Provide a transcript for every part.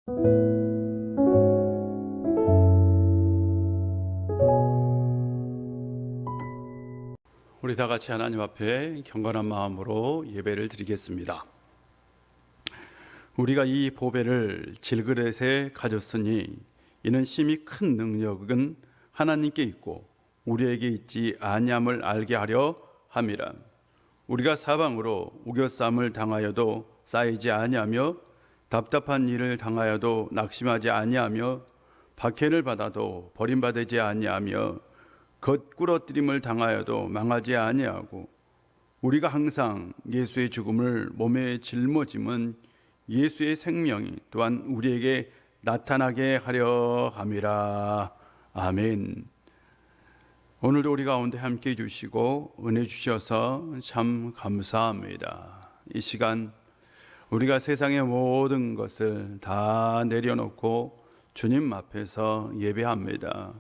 우리 다 같이 하나님 앞에 경건한 마음으로 예배를 드리겠습니다. 우리가 이 보배를 질그릇에 가졌으니 이는 심히 큰 능력은 하나님께 있고 우리에게 있지 아니함을 알게 하려 함이라. 우리가 사방으로 우겨쌈을 당하여도 쌓이지 아니하며 답답한 일을 당하여도 낙심하지 아니하며 박해를 받아도 버림받지 아니하며 겉꾸러뜨림을 당하여도 망하지 아니하고 우리가 항상 예수의 죽음을 몸에 짊어짐은 예수의 생명이 또한 우리에게 나타나게 하려 함이라. 아멘. 오늘도 우리 가운데 함께 해주시고 은혜 주셔서 참 감사합니다. 이 시간 우리가 세상의 모든 것을 다 내려놓고 주님 앞에서 예배합니다.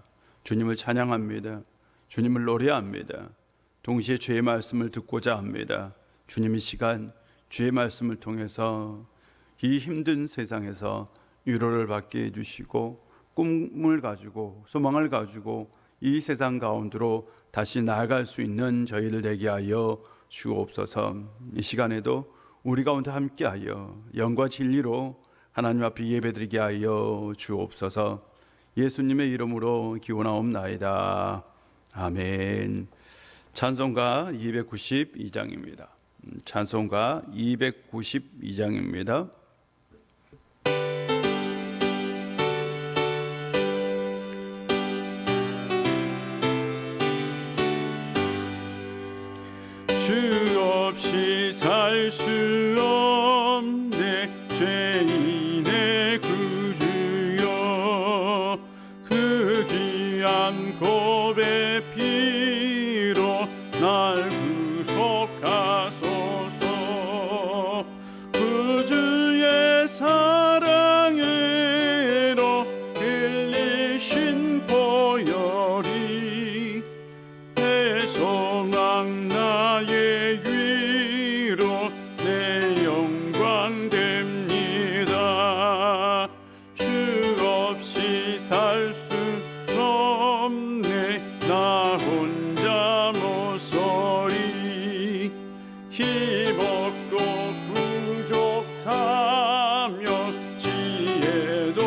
주님을 찬양합니다. 주님을 노래합니다. 동시에 주의 말씀을 듣고자 합니다. 주님 이 시간 주의 말씀을 통해서 이 힘든 세상에서 위로를 받게 해주시고 꿈을 가지고 소망을 가지고 이 세상 가운데로 다시 나아갈 수 있는 저희를 되게 하여 주옵소서. 이 시간에도 우리 가운데 함께하여 영과 진리로 하나님 앞에 예배드리게 하여 주옵소서. 예수님의 이름으로 기원하옵나이다. 아멘. 찬송가 292장입니다. 찬송가 292장입니다. 주 없이 살 수 없네 죄인의 구주여 그 귀한 고백 피로 날 구속하소서. 구주의 사랑으로 흘리신 보혈이 내 소망 나의 위로 내 영광 됩니다. 주 없이 살 수 없네 나 혼자 못 서리. 힘없고 부족하며 지혜도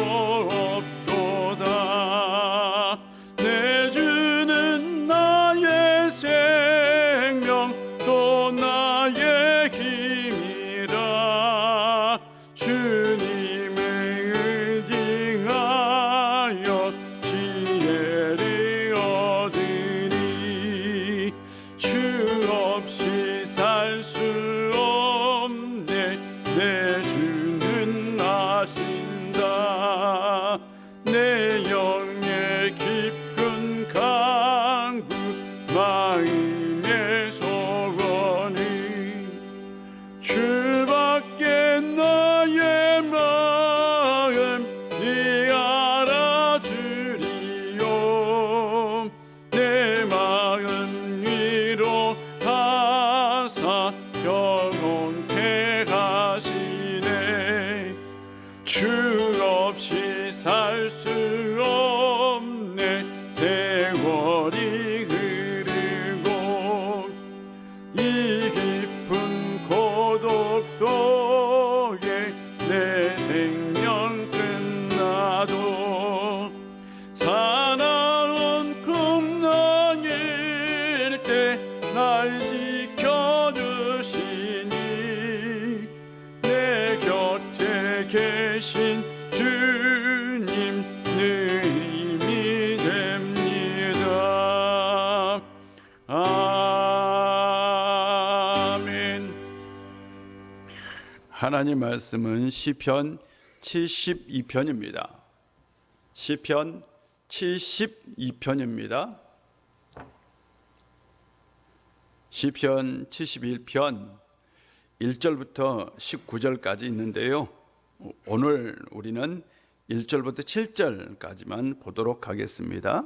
없도다. 내 주는 나의 생명 또 나의 힘이라. 주님을 의지하여 지혜를 얻으리. 주 없이 살 수 없네 내 주는 아신다. 내 영의 깊은 강구 마음의 소원이 주밖에 나의 마음 네 알아주리요. 내 마음 위로하사 평온케 하시네. 주 없이 살 수 없네 세월이 흐르고 이 깊은 고독 속에 내 생명 끝나도 사나운 풍랑일 때 날 지켜주시니 내 곁에 계신 주님 늘 힘이 됩니다. 아멘. 하나님 말씀은 시편 72편입니다. 시편 72편입니다. 시편 71편 1절부터 19절까지 있는데요. 오늘 우리는 1절부터 7절까지만 보도록 하겠습니다.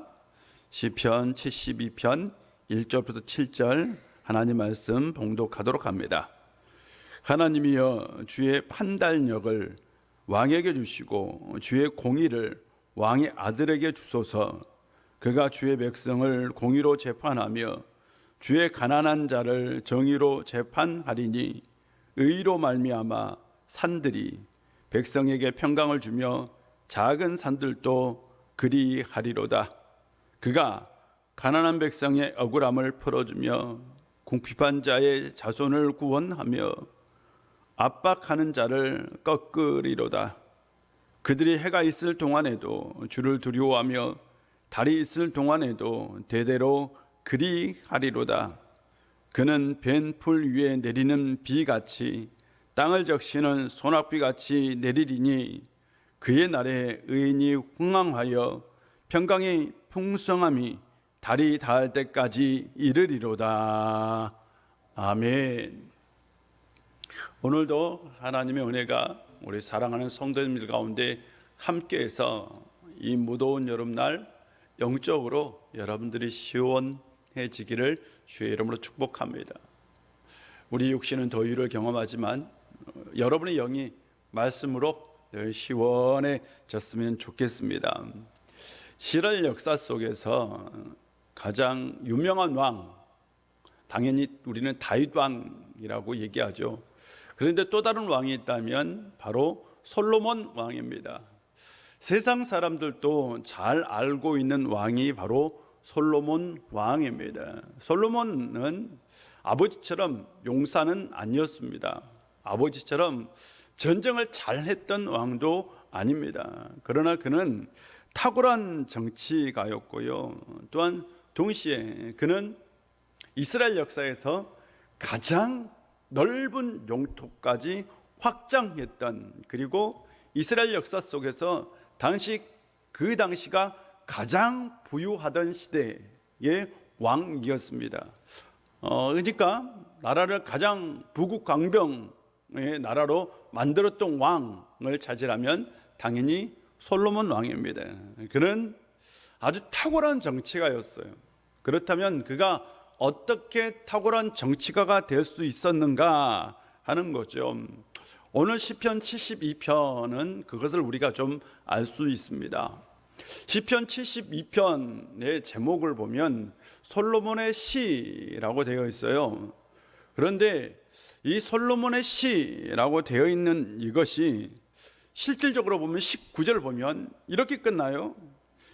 시편 72편 1절부터 7절 하나님 말씀 봉독하도록 합니다. 하나님이여 주의 판단력을 왕에게 주시고 주의 공의를 왕의 아들에게 주소서. 그가 주의 백성을 공의로 재판하며 주의 가난한 자를 정의로 재판하리니 의로 말미암아 산들이 백성에게 평강을 주며 작은 산들도 그리하리로다. 그가 가난한 백성의 억울함을 풀어주며 궁핍한 자의 자손을 구원하며 압박하는 자를 꺾으리로다. 그들이 해가 있을 동안에도 주를 두려워하며 달이 있을 동안에도 대대로 그리하리로다. 그는 벤 풀 위에 내리는 비같이 땅을 적시는 소낙비같이 내리리니 그의 날에 의인이 흥왕하여 평강의 풍성함이 달이 닿을 때까지 이르리로다. 아멘. 오늘도 하나님의 은혜가 우리 사랑하는 성도님들 가운데 함께해서 이 무더운 여름날 영적으로 여러분들이 시원해지기를 주의 이름으로 축복합니다. 우리 육신은 더위를 경험하지만 여러분의 영이 말씀으로 늘 시원해졌으면 좋겠습니다. 이스라엘 역사 속에서 가장 유명한 왕, 당연히 우리는 다윗 왕이라고 얘기하죠. 그런데 또 다른 왕이 있다면 바로 솔로몬 왕입니다. 세상 사람들도 잘 알고 있는 왕이 바로 솔로몬 왕입니다. 솔로몬은 아버지처럼 용사는 아니었습니다. 아버지처럼 전쟁을 잘했던 왕도 아닙니다. 그러나 그는 탁월한 정치가였고요. 또한 동시에 그는 이스라엘 역사에서 가장 넓은 영토까지 확장했던, 그리고 이스라엘 역사 속에서 그 당시가 가장 부유하던 시대의 왕이었습니다. 그러니까 나라를 가장 부국강병의 나라로 만들었던 왕을 찾으라면 당연히 솔로몬 왕입니다. 그는 아주 탁월한 정치가였어요. 그렇다면 그가 어떻게 탁월한 정치가가 될 수 있었는가 하는 거죠. 오늘 시편 72편은 그것을 우리가 좀 알 수 있습니다. 시편 72편의 제목을 보면 솔로몬의 시라고 되어 있어요. 그런데 이 솔로몬의 시라고 되어 있는 이것이 실질적으로 보면 19절 보면 이렇게 끝나요.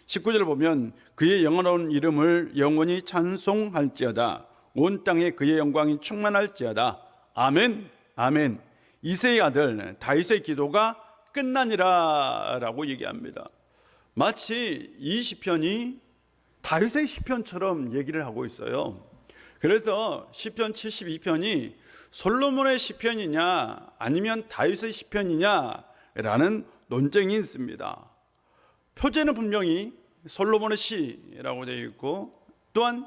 19절 보면 그의 영원한 이름을 영원히 찬송할지어다. 온 땅에 그의 영광이 충만할지어다. 아멘, 아멘. 이새의 아들 다윗의 기도가 끝나니라 라고 얘기합니다. 마치 이 시편이 다윗의 시편처럼 얘기를 하고 있어요. 그래서 시편 72편이 솔로몬의 시편이냐 아니면 다윗의 시편이냐라는 논쟁이 있습니다. 표제는 분명히 솔로몬의 시라고 되어 있고, 또한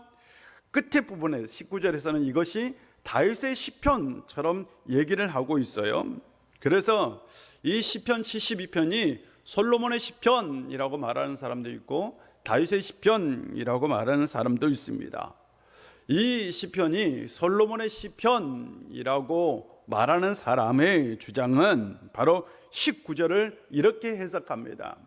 끝에 부분에 19절에서는 이것이 다윗의 시편처럼 얘기를 하고 있어요. 그래서 이 시편 72편이 솔로몬의 시편이라고 말하는 사람도 있고 다윗의 시편이라고 말하는 사람도 있습니다. 이 시편이 솔로몬의 시편이라고 말하는 사람의 주장은 바로 19절을 이렇게 해석합니다.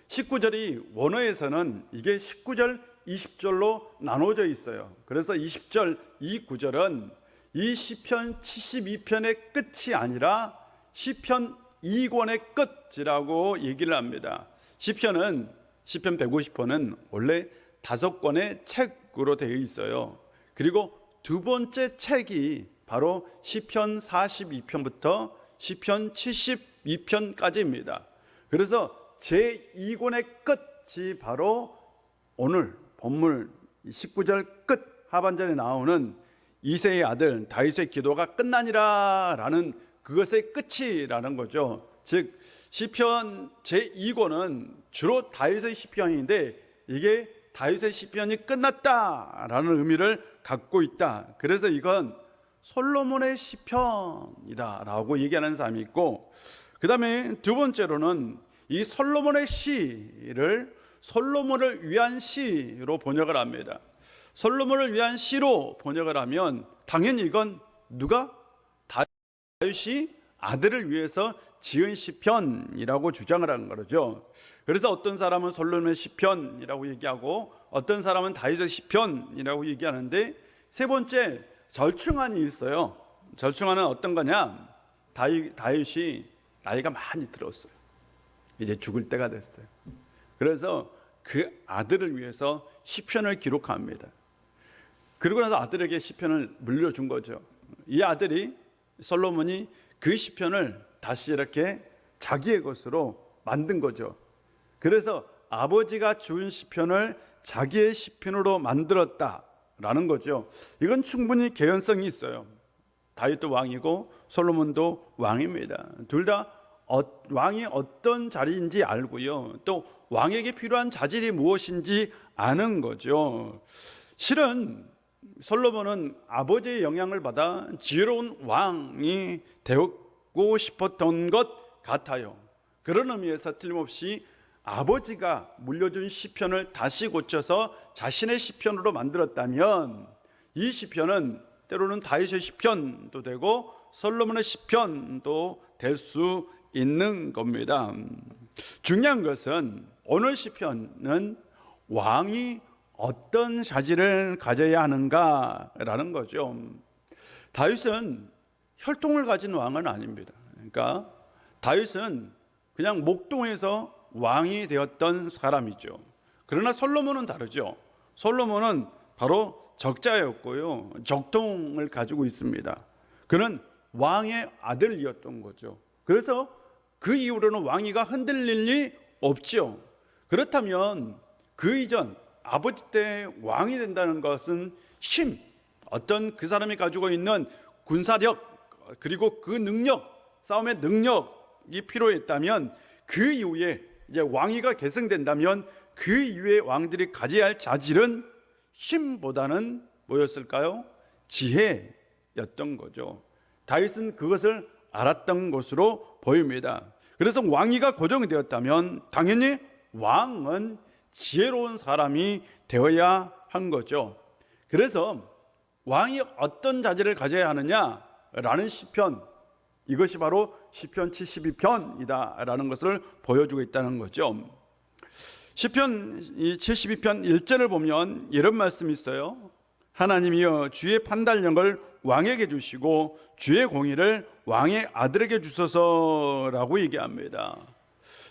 19절이 원어에서는 이게 19절, 20절로 나눠져 있어요. 그래서 20절, 이 구절은 이 시편 72편의 끝이 아니라 시편 2권의 끝이라고 얘기를 합니다. 시편 150편은 원래 5권의 책으로 되어 있어요. 그리고 두 번째 책이 바로 시편 42편부터 시편 72편까지입니다. 그래서 제2권의 끝이 바로 오늘 본문 19절 끝 하반절에 나오는 이새의 아들 다윗의 기도가 끝나니라 라는 그것의 끝이라는 거죠. 즉 시편 제2권은 주로 다윗의 시편인데 이게 다윗의 시편이 끝났다라는 의미를 갖고 있다. 그래서 이건 솔로몬의 시편이다라고 얘기하는 사람이 있고, 그 다음에 두 번째로는 이 솔로몬의 시를 솔로몬을 위한 시로 번역을 합니다. 솔로몬을 위한 시로 번역을 하면 당연히 이건 누가? 다윗이 아들을 위해서 지은 시편이라고 주장을 한 거죠. 그래서 어떤 사람은 솔로몬의 시편이라고 얘기하고 어떤 사람은 다윗의 시편이라고 얘기하는데, 세 번째 절충안이 있어요. 절충안은 어떤 거냐? 다윗이 나이가 많이 들었어요. 이제 죽을 때가 됐어요. 그래서 그 아들을 위해서 시편을 기록합니다. 그러고 나서 아들에게 시편을 물려준 거죠. 이 아들이, 솔로몬이 그 시편을 다시 이렇게 자기의 것으로 만든 거죠. 그래서 아버지가 주은 시편을 자기의 시편으로 만들었다라는 거죠. 이건 충분히 개연성이 있어요. 다윗도 왕이고 솔로몬도 왕입니다. 둘 다 왕이 어떤 자리인지 알고요, 또 왕에게 필요한 자질이 무엇인지 아는 거죠. 실은 솔로몬은 아버지의 영향을 받아 지혜로운 왕이 되고 싶었던 것 같아요. 그런 의미에서 틀림없이 아버지가 물려준 시편을 다시 고쳐서 자신의 시편으로 만들었다면, 이 시편은 때로는 다윗의 시편도 되고 솔로몬의 시편도 될 수 있는 겁니다. 중요한 것은 오늘 시편은 왕이 어떤 자질을 가져야 하는가라는 거죠. 다윗은 혈통을 가진 왕은 아닙니다. 그러니까 다윗은 그냥 목동에서 왕이 되었던 사람이죠. 그러나 솔로몬은 다르죠. 솔로몬은 바로 적자였고요, 적통을 가지고 있습니다. 그는 왕의 아들이었던 거죠. 그래서 그 이후로는 왕위가 흔들릴 리 없죠. 그렇다면 그 이전 아버지 때 왕이 된다는 것은 힘, 어떤 그 사람이 가지고 있는 군사력, 그리고 그 능력, 싸움의 능력이 필요했다면, 그 이후에 이제 왕위가 계승된다면 그 이후에 왕들이 가져야 할 자질은 힘보다는 뭐였을까요? 지혜였던 거죠. 다윗은 그것을 알았던 것으로 보입니다. 그래서 왕위가 고정되었다면 당연히 왕은 지혜로운 사람이 되어야 한 거죠. 그래서 왕이 어떤 자질을 가져야 하느냐라는 시편, 이것이 바로 시편 72편이다라는 것을 보여주고 있다는 거죠. 시편 72편 1절을 보면 이런 말씀이 있어요. 하나님이여 주의 판단력을 왕에게 주시고 주의 공의를 왕의 아들에게 주소서라고 얘기합니다.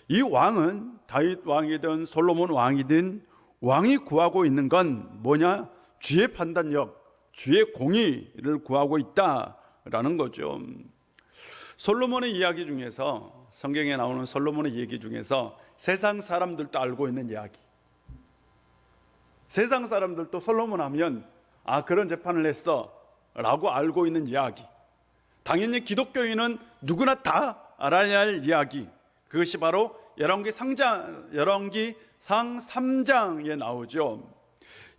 이 왕은 다윗 왕이든 솔로몬 왕이든 왕이 구하고 있는 건 뭐냐? 주의 판단력, 주의 공의를 구하고 있다라는 거죠. 솔로몬의 이야기 중에서, 성경에 나오는 솔로몬의 얘기 중에서 세상 사람들도 알고 있는 이야기, 세상 사람들도 솔로몬 하면 그런 재판을 했어 라고 알고 있는 이야기, 당연히 기독교인은 누구나 다 알아야 할 이야기, 그것이 바로 열왕기상 3장에 나오죠.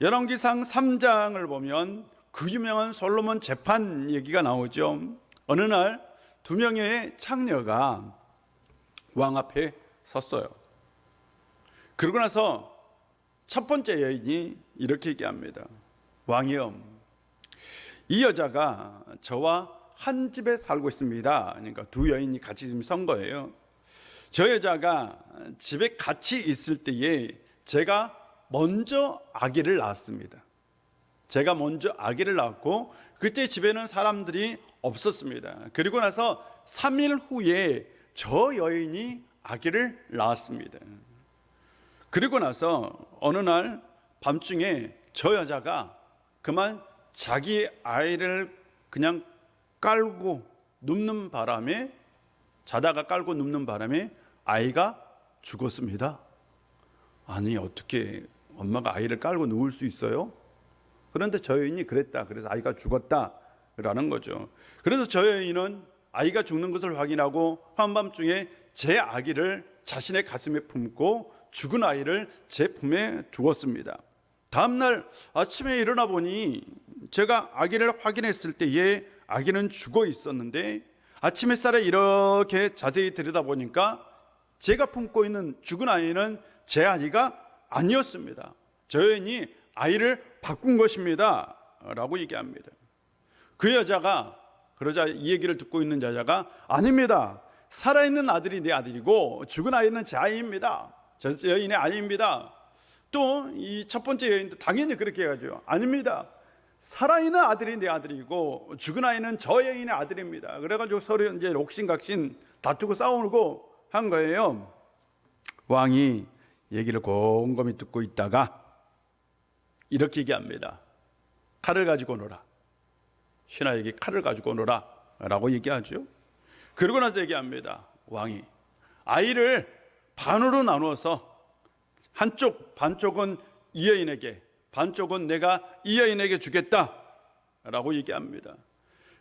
열왕기상 3장을 보면 그 유명한 솔로몬 재판 얘기가 나오죠. 어느 날 두 명의 창녀가 왕 앞에 섰어요. 그러고 나서 첫 번째 여인이 이렇게 얘기합니다. 왕이여, 이 여자가 저와 한 집에 살고 있습니다. 그러니까 두 여인이 같이 지금 선 거예요. 저 여자가 집에 같이 있을 때에 제가 먼저 아기를 낳았습니다. 제가 먼저 아기를 낳았고 그때 집에는 사람들이 없었습니다. 그리고 나서 3일 후에 저 여인이 아기를 낳았습니다. 그리고 나서 어느 날 밤중에 저 여자가 그만 자기 아이를 그냥 깔고 눕는 바람에, 자다가 깔고 눕는 바람에 아이가 죽었습니다. 아니, 어떻게 엄마가 아이를 깔고 누울 수 있어요? 그런데 저 여인이 그랬다. 그래서 아이가 죽었다라는 거죠. 그래서 저 여인은 아이가 죽는 것을 확인하고 한밤중에 제 아기를 자신의 가슴에 품고 죽은 아이를 제 품에 두었습니다. 다음날 아침에 일어나 보니 제가 아기를 확인했을 때에 아기는 죽어 있었는데, 아침 햇살에 이렇게 자세히 들여다보니까 제가 품고 있는 죽은 아이는 제 아이가 아니었습니다. 저 여인이 아이를 바꾼 것입니다 라고 얘기합니다. 그 여자가, 그러자 이 얘기를 듣고 있는 여자가 아닙니다, 살아있는 아들이 내 아들이고 죽은 아이는 제 아이입니다. 저 여인의 아이입니다. 또 이 첫 번째 여인도 당연히 그렇게 해야죠. 아닙니다. 살아있는 아들이 내 아들이고 죽은 아이는 저 여인의 아들입니다. 그래가지고 서로 이제 옥신각신 다투고 싸우고 한 거예요. 왕이 얘기를 곰곰이 듣고 있다가 이렇게 얘기합니다. 칼을 가지고 오너라. 신하에게 칼을 가지고 오너라 라고 얘기하죠. 그러고 나서 얘기합니다. 왕이 아이를 반으로 나누어서 반쪽은 이 여인에게, 반쪽은 내가 이 여인에게 주겠다 라고 얘기합니다.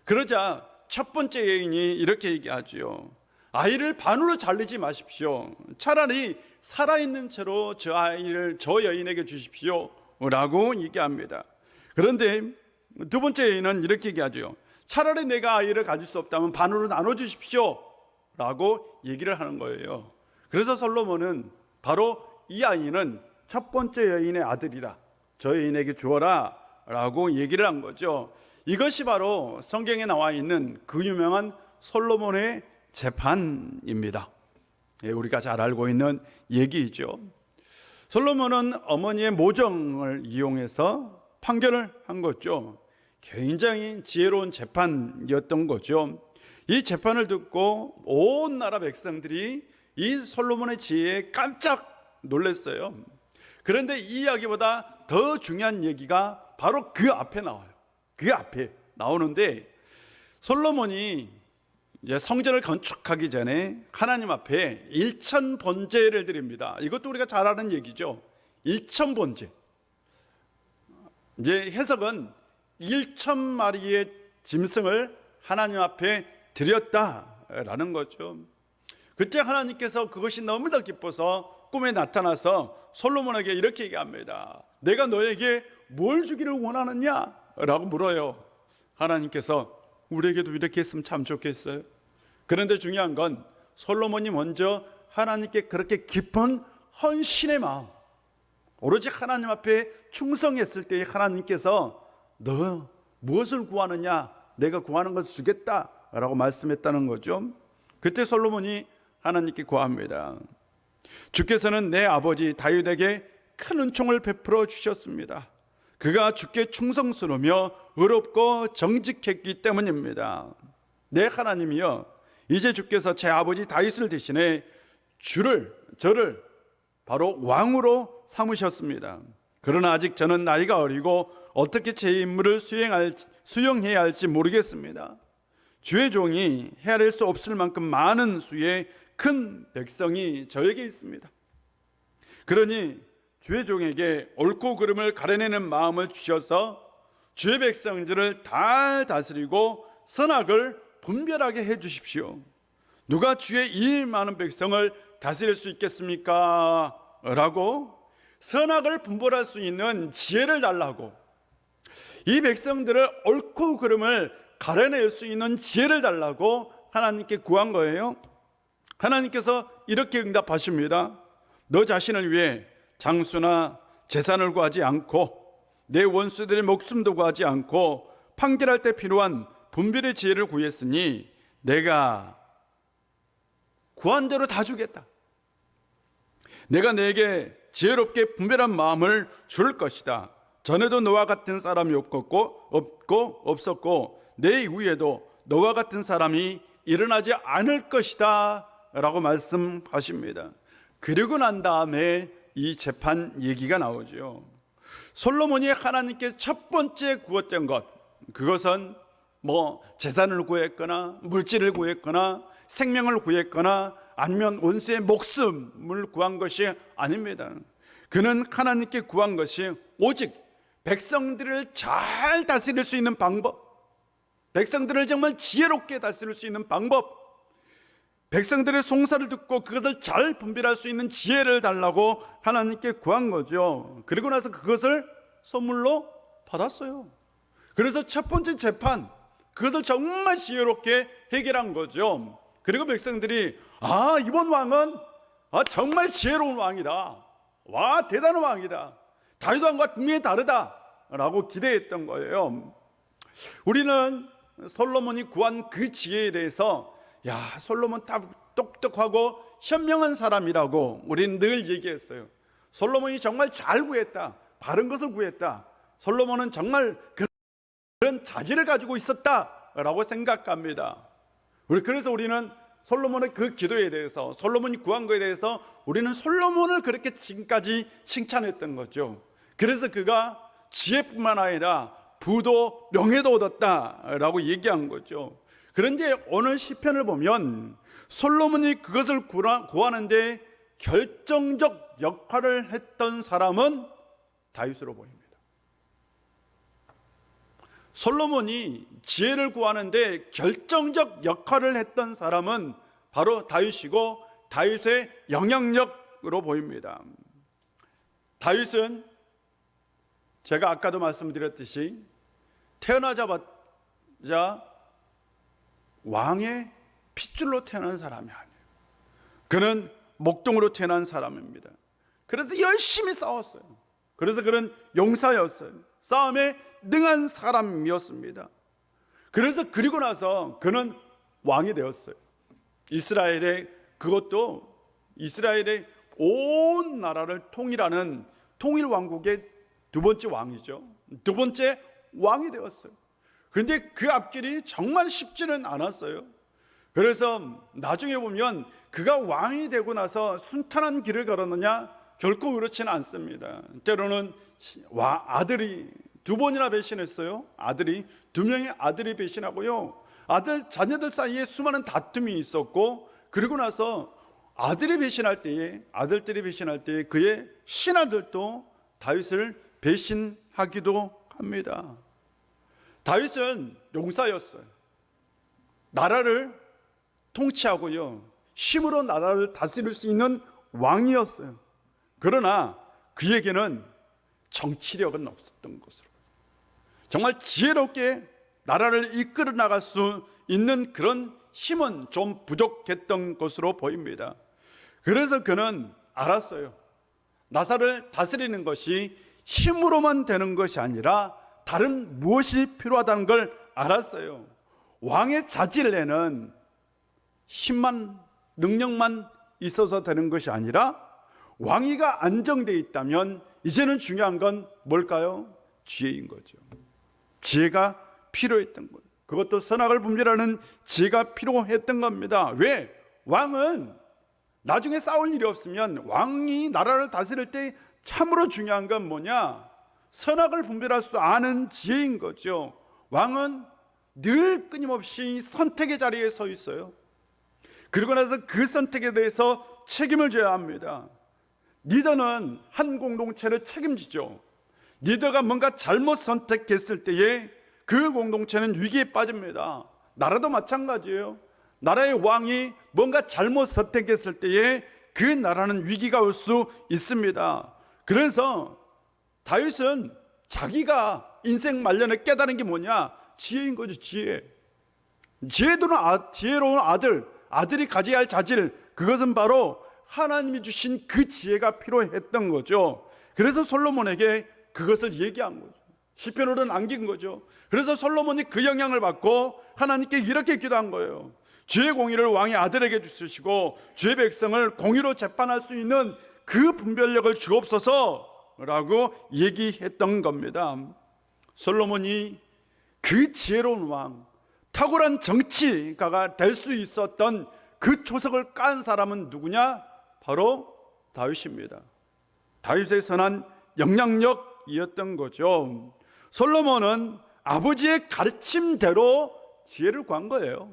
그러자 첫 번째 여인이 이렇게 얘기하죠. 아이를 반으로 잘리지 마십시오. 차라리 살아있는 채로 저 아이를 저 여인에게 주십시오 라고 얘기합니다. 그런데 두 번째 여인은 이렇게 얘기하죠. 차라리 내가 아이를 가질 수 없다면 반으로 나눠주십시오 라고 얘기를 하는 거예요. 그래서 솔로몬은 바로 이 아이는 첫 번째 여인의 아들이라, 저 여인에게 주어라 라고 얘기를 한 거죠. 이것이 바로 성경에 나와 있는 그 유명한 솔로몬의 재판입니다. 우리가 잘 알고 있는 얘기이죠. 솔로몬은 어머니의 모정을 이용해서 판결을 한 거죠. 굉장히 지혜로운 재판이었던 거죠. 이 재판을 듣고 온 나라 백성들이 이 솔로몬의 지혜에 깜짝 놀랐어요. 그런데 이 이야기보다 더 중요한 얘기가 바로 그 앞에 나와요. 그 앞에 나오는데, 솔로몬이 이제 성전을 건축하기 전에 하나님 앞에 1천 번제를 드립니다. 이것도 우리가 잘 아는 얘기죠. 1천 번제. 이제 해석은 1천 마리의 짐승을 하나님 앞에 드렸다라는 거죠. 그때 하나님께서 그것이 너무나 기뻐서 꿈에 나타나서 솔로몬에게 이렇게 얘기합니다. 내가 너에게 뭘 주기를 원하느냐? 라고 물어요. 하나님께서 우리에게도 이렇게 했으면 참 좋겠어요. 그런데 중요한 건 솔로몬이 먼저 하나님께 그렇게 깊은 헌신의 마음, 오로지 하나님 앞에 충성했을 때 하나님께서 너 무엇을 구하느냐? 내가 구하는 것을 주겠다 라고 말씀했다는 거죠. 그때 솔로몬이 하나님께 구합니다. 주께서는 내 아버지 다윗에게 큰 은총을 베풀어 주셨습니다. 그가 주께 충성스러우며 의롭고 정직했기 때문입니다. 내 하나님이여, 이제 주께서 제 아버지 다윗을 대신해 저를 바로 왕으로 삼으셨습니다. 그러나 아직 저는 나이가 어리고 어떻게 제 임무를 수행해야 할지 모르겠습니다. 주의 종이 헤아릴 수 없을 만큼 많은 수의 큰 백성이 저에게 있습니다. 그러니 주의 종에게 옳고 그름을 가려내는 마음을 주셔서 주의 백성들을 잘 다스리고 선악을 분별하게 해 주십시오. 누가 주의 일 많은 백성을 다스릴 수 있겠습니까? 라고 선악을 분별할 수 있는 지혜를 달라고, 이 백성들을 옳고 그름을 가려낼 수 있는 지혜를 달라고 하나님께 구한 거예요. 하나님께서 이렇게 응답하십니다. 너 자신을 위해 장수나 재산을 구하지 않고 내 원수들의 목숨도 구하지 않고 판결할 때 필요한 분별의 지혜를 구했으니 내가 구한 대로 다 주겠다. 내가 내게 지혜롭게 분별한 마음을 줄 것이다. 전에도 너와 같은 사람이 없었고 내 이후에도 너와 같은 사람이 일어나지 않을 것이다 라고 말씀하십니다. 그리고 난 다음에 이 재판 얘기가 나오죠. 솔로몬이 하나님께 첫 번째 구했던 것, 그것은 재산을 구했거나 물질을 구했거나 생명을 구했거나 아니면 원수의 목숨을 구한 것이 아닙니다. 그는 하나님께 구한 것이 오직 백성들을 잘 다스릴 수 있는 방법, 백성들을 정말 지혜롭게 다스릴 수 있는 방법, 백성들의 송사를 듣고 그것을 잘 분별할 수 있는 지혜를 달라고 하나님께 구한 거죠. 그리고 나서 그것을 선물로 받았어요. 그래서 첫 번째 재판, 그것을 정말 지혜롭게 해결한 거죠. 그리고 백성들이 이번 왕은 정말 지혜로운 왕이다. 와, 대단한 왕이다. 다윗 왕과 분명히 다르다 라고 기대했던 거예요. 우리는 솔로몬이 구한 그 지혜에 대해서 솔로몬 똑똑하고 현명한 사람이라고 우리는 늘 얘기했어요. 솔로몬이 정말 잘 구했다, 바른 것을 구했다. 솔로몬은 정말 그런 자질을 가지고 있었다라고 생각합니다. 그래서 우리는 솔로몬의 그 기도에 대해서, 솔로몬이 구한 것에 대해서 우리는 솔로몬을 그렇게 지금까지 칭찬했던 거죠. 그래서 그가 지혜뿐만 아니라 부도 명예도 얻었다라고 얘기한 거죠. 그런데 오늘 시편을 보면 솔로몬이 그것을 구하는데 결정적 역할을 했던 사람은 다윗으로 보입니다. 솔로몬이 지혜를 구하는데 결정적 역할을 했던 사람은 바로 다윗이고 다윗의 영향력으로 보입니다. 다윗은 제가 아까도 말씀드렸듯이 태어나자마자 왕의 핏줄로 태어난 사람이 아니에요. 그는 목동으로 태어난 사람입니다. 그래서 열심히 싸웠어요. 그래서 그는 용사였어요. 싸움에 능한 사람이었습니다. 그래서 그리고 나서 그는 왕이 되었어요. 그것도 이스라엘의 온 나라를 통일하는 통일 왕국의 두 번째 왕이죠. 두 번째 왕이 되었어요. 그런데 그 앞길이 정말 쉽지는 않았어요. 그래서 나중에 보면 그가 왕이 되고 나서 순탄한 길을 걸었느냐? 결코 그렇지는 않습니다. 때로는 아들이 두 번이나 배신했어요. 두 명의 아들이 배신하고요. 자녀들 사이에 수많은 다툼이 있었고, 그리고 나서 아들들이 배신할 때에 그의 신하들도 다윗을 배신하기도 합니다. 다윗은 용사였어요. 나라를 통치하고요, 힘으로 나라를 다스릴 수 있는 왕이었어요. 그러나 그에게는 정치력은 없었던 것으로, 정말 지혜롭게 나라를 이끌어 나갈 수 있는 그런 힘은 좀 부족했던 것으로 보입니다. 그래서 그는 알았어요. 나라를 다스리는 것이 힘으로만 되는 것이 아니라 다른 무엇이 필요하다는 걸 알았어요. 왕의 자질에는 힘만, 능력만 있어서 되는 것이 아니라 왕위가 안정되어 있다면 이제는 중요한 건 뭘까요? 지혜인 거죠. 지혜가 필요했던 거예요. 그것도 선악을 분별하는 지혜가 필요했던 겁니다. 왜? 왕은 나중에 싸울 일이 없으면, 왕이 나라를 다스릴 때 참으로 중요한 건 뭐냐? 선악을 분별할 수 아는 지혜인 거죠. 왕은 늘 끊임없이 선택의 자리에 서 있어요. 그리고 나서 그 선택에 대해서 책임을 져야 합니다. 리더는 한 공동체를 책임지죠. 리더가 뭔가 잘못 선택했을 때에 그 공동체는 위기에 빠집니다. 나라도 마찬가지예요. 나라의 왕이 뭔가 잘못 선택했을 때에 그 나라는 위기가 올 수 있습니다. 그래서 다윗은 자기가 인생 말년에 깨달은 게 뭐냐? 지혜인 거죠. 지혜로운 아들이 가져야 할 자질, 그것은 바로 하나님이 주신 그 지혜가 필요했던 거죠. 그래서 솔로몬에게 그것을 얘기한 거죠. 시편으로 남긴 거죠. 그래서 솔로몬이 그 영향을 받고 하나님께 이렇게 기도한 거예요. 주의 공의를 왕의 아들에게 주시고 주의 백성을 공의로 재판할 수 있는 그 분별력을 주옵소서라고 얘기했던 겁니다. 솔로몬이 그 지혜로운 왕, 탁월한 정치가가 될 수 있었던 그 초석을 깐 사람은 누구냐? 바로 다윗입니다. 다윗의 선한 영향력이었던 거죠. 솔로몬은 아버지의 가르침대로 지혜를 구한 거예요.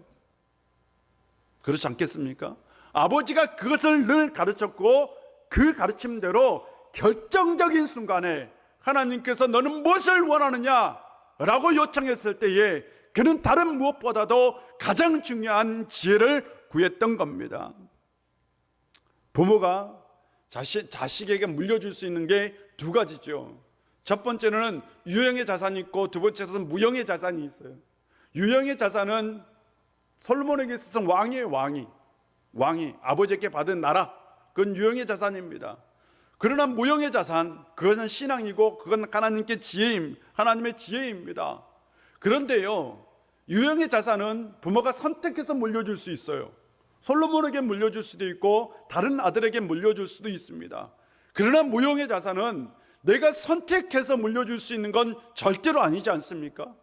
그렇지 않겠습니까? 아버지가 그것을 늘 가르쳤고 그 가르침대로 결정적인 순간에 하나님께서 너는 무엇을 원하느냐? 라고 요청했을 때에 그는 다른 무엇보다도 가장 중요한 지혜를 구했던 겁니다. 부모가 자식에게 물려줄 수 있는 게 두 가지죠. 첫 번째는 유형의 자산이 있고, 두 번째는 무형의 자산이 있어요. 유형의 자산은 솔로몬에게 있었던 왕이 아버지께 받은 나라, 그건 유형의 자산입니다. 그러나 무형의 자산, 그것은 신앙이고 그건 하나님의 지혜입니다. 그런데요, 유형의 자산은 부모가 선택해서 물려줄 수 있어요. 솔로몬에게 물려줄 수도 있고 다른 아들에게 물려줄 수도 있습니다. 그러나 무형의 자산은 내가 선택해서 물려줄 수 있는 건 절대로 아니지 않습니까?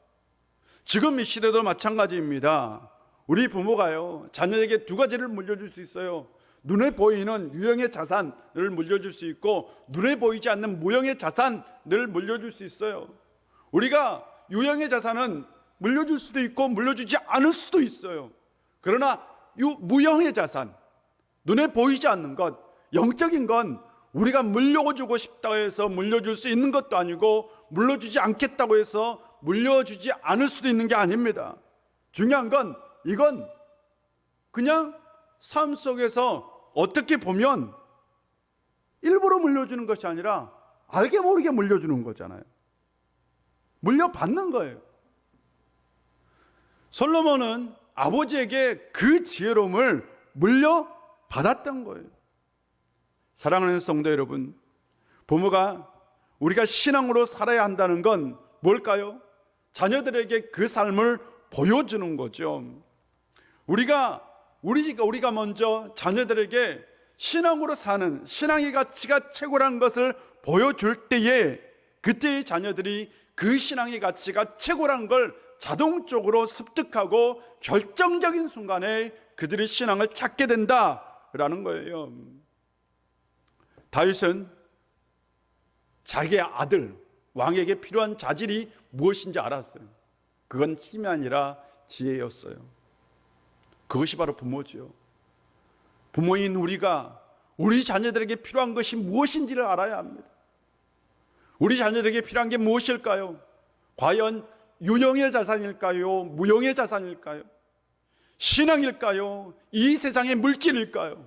지금 이 시대도 마찬가지입니다. 우리 부모가요, 자녀에게 두 가지를 물려줄 수 있어요. 눈에 보이는 유형의 자산을 물려줄 수 있고 눈에 보이지 않는 무형의 자산을 물려줄 수 있어요. 우리가 유형의 자산은 물려줄 수도 있고 물려주지 않을 수도 있어요. 그러나 무형의 자산, 눈에 보이지 않는 것, 영적인 건 우리가 물려주고 싶다고 해서 물려줄 수 있는 것도 아니고 물려주지 않겠다고 해서 물려주지 않을 수도 있는 게 아닙니다. 중요한 건 이건 그냥 삶 속에서 어떻게 보면 일부러 물려주는 것이 아니라 알게 모르게 물려주는 거잖아요. 물려받는 거예요. 솔로몬은 아버지에게 그 지혜로움을 물려받았던 거예요. 사랑하는 성도 여러분, 부모가 우리가 신앙으로 살아야 한다는 건 뭘까요? 자녀들에게 그 삶을 보여주는 거죠. 우리가 먼저 자녀들에게 신앙으로 사는 신앙의 가치가 최고라는 것을 보여줄 때에 그때의 자녀들이 그 신앙의 가치가 최고라는 걸 자동적으로 습득하고 결정적인 순간에 그들의 신앙을 찾게 된다라는 거예요. 다윗은 자기의 아들 왕에게 필요한 자질이 무엇인지 알았어요. 그건 힘이 아니라 지혜였어요. 그것이 바로 부모죠. 부모인 우리가 우리 자녀들에게 필요한 것이 무엇인지를 알아야 합니다. 우리 자녀들에게 필요한 게 무엇일까요? 과연 유형의 자산일까요? 무형의 자산일까요? 신앙일까요? 이 세상의 물질일까요?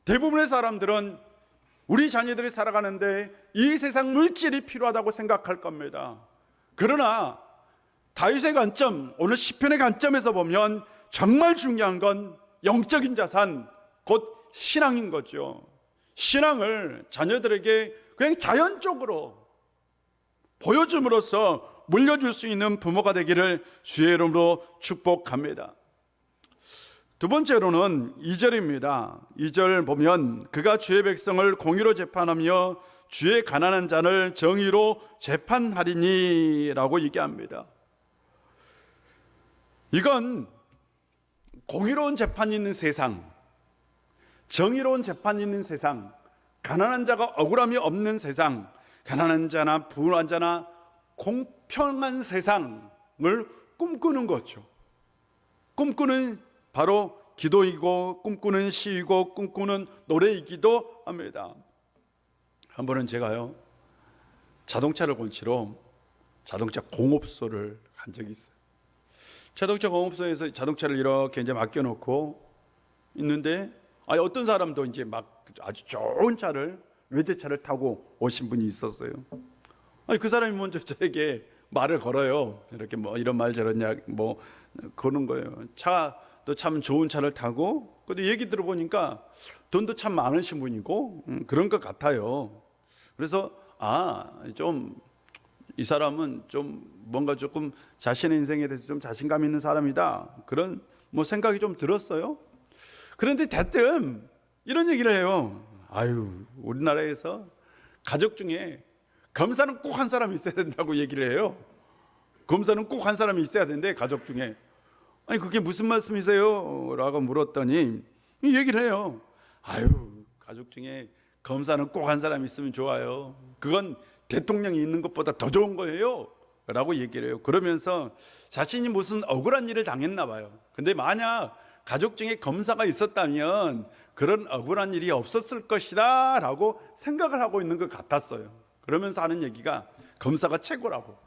대부분의 사람들은 우리 자녀들이 살아가는데 이 세상 물질이 필요하다고 생각할 겁니다. 그러나 다윗의 관점, 오늘 시편의 관점에서 보면 정말 중요한 건 영적인 자산, 곧 신앙인 거죠. 신앙을 자녀들에게 그냥 자연적으로 보여줌으로써 물려줄 수 있는 부모가 되기를 주의 이름으로 축복합니다. 두 번째로는 2절입니다. 2절 보면 그가 주의 백성을 공의로 재판하며 주의 가난한 자를 정의로 재판하리니 라고 얘기합니다. 이건 공의로운 재판이 있는 세상, 정의로운 재판이 있는 세상, 가난한 자가 억울함이 없는 세상, 가난한 자나 부유한 자나 공평한 세상을 꿈꾸는 거죠. 꿈꾸는 바로 기도이고 꿈꾸는 시이고 꿈꾸는 노래이기도 합니다. 한 번은 제가요, 자동차를 곤치러 자동차 공업소를 간 적이 있어요. 자동차 공업소에서 자동차를 이렇게 이제 맡겨놓고 있는데, 어떤 사람도 이제 막 아주 좋은 차를, 외제차를 타고 오신 분이 있었어요. 그 사람이 먼저 저에게 말을 걸어요. 이렇게 뭐 이런 말 저러냐 뭐 그러는 거예요. 차도 참 좋은 차를 타고, 근데 얘기 들어보니까 돈도 참 많으신 분이고 그런 것 같아요. 그래서 좀 이 사람은 좀 뭔가 조금 자신의 인생에 대해서 좀 자신감 있는 사람이다, 그런 뭐 생각이 좀 들었어요. 그런데 대뜸 이런 얘기를 해요. 우리나라에서 가족 중에 검사는 꼭 한 사람이 있어야 된다고 얘기를 해요. 검사는 꼭 한 사람이 있어야 된대, 가족 중에. 그게 무슨 말씀이세요? 라고 물었더니 이 얘기를 해요. 가족 중에 검사는 꼭 한 사람이 있으면 좋아요. 그건 대통령이 있는 것보다 더 좋은 거예요 라고 얘기를 해요. 그러면서 자신이 무슨 억울한 일을 당했나 봐요. 근데 만약 가족 중에 검사가 있었다면 그런 억울한 일이 없었을 것이다 라고 생각을 하고 있는 것 같았어요. 그러면서 하는 얘기가 검사가 최고라고,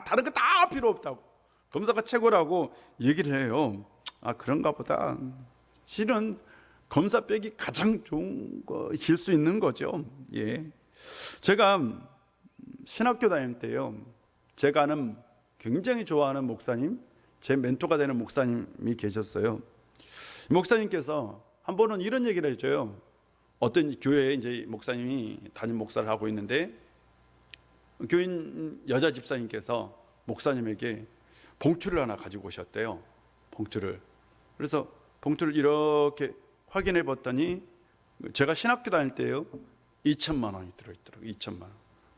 다른 거 다 필요 없다고, 검사가 최고라고 얘기를 해요. 그런가 보다. 실은 검사 빼기 가장 좋은 것일 수 있는 거죠. 예. 제가 신학교 다닐 때요, 제가 아는 굉장히 좋아하는 목사님, 제 멘토가 되는 목사님이 계셨어요. 목사님께서 한 번은 이런 얘기를 해줘요. 어떤 교회에 이제 목사님이 담임 목사를 하고 있는데, 교인 여자 집사님께서 목사님에게 봉투를 하나 가지고 오셨대요. 봉투를. 그래서 봉투를 이렇게 확인해 봤더니 제가 신학교 다닐 때요 2천만 원이 들어있더라고요. 2천만 원.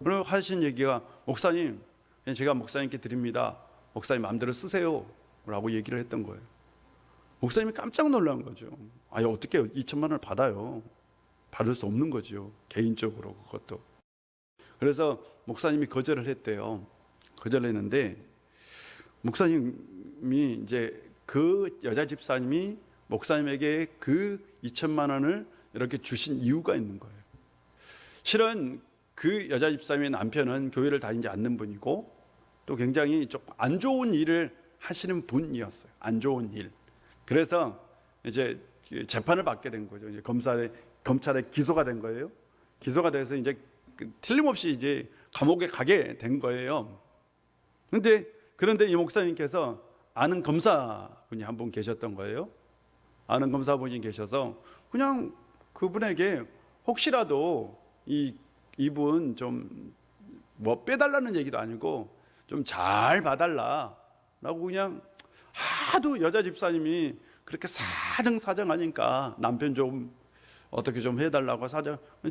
그리고 하신 얘기가 목사님 제가 목사님께 드립니다. 목사님 마음대로 쓰세요 라고 얘기를 했던 거예요. 목사님이 깜짝 놀란 거죠. 아니 어떻게 2천만 원을 받아요. 받을 수 없는 거죠. 개인적으로 그것도. 그래서 목사님이 거절을 했대요. 거절했는데 목사님이 이제 그 여자 집사님이 목사님에게 그 2천만 원을 이렇게 주신 이유가 있는 거예요. 실은 그 여자 집사님의 남편은 교회를 다니지 않는 분이고 또 굉장히 조금 안 좋은 일을 하시는 분이었어요. 안 좋은 일. 그래서 이제 재판을 받게 된 거죠. 이제 검찰에 기소가 된 거예요. 기소가 돼서 이제 틀림없이 이제 감옥에 가게 된 거예요. 그런데 이 목사님께서 아는 검사분이 한 분 계셨던 거예요. 아는 검사분이 계셔서 그냥 그분에게 혹시라도 이분 좀 뭐 빼달라는 얘기도 아니고 좀 잘 봐달라라고 그냥 하도 여자 집사님이 그렇게 사정하니까 남편 좀 어떻게 좀 해달라고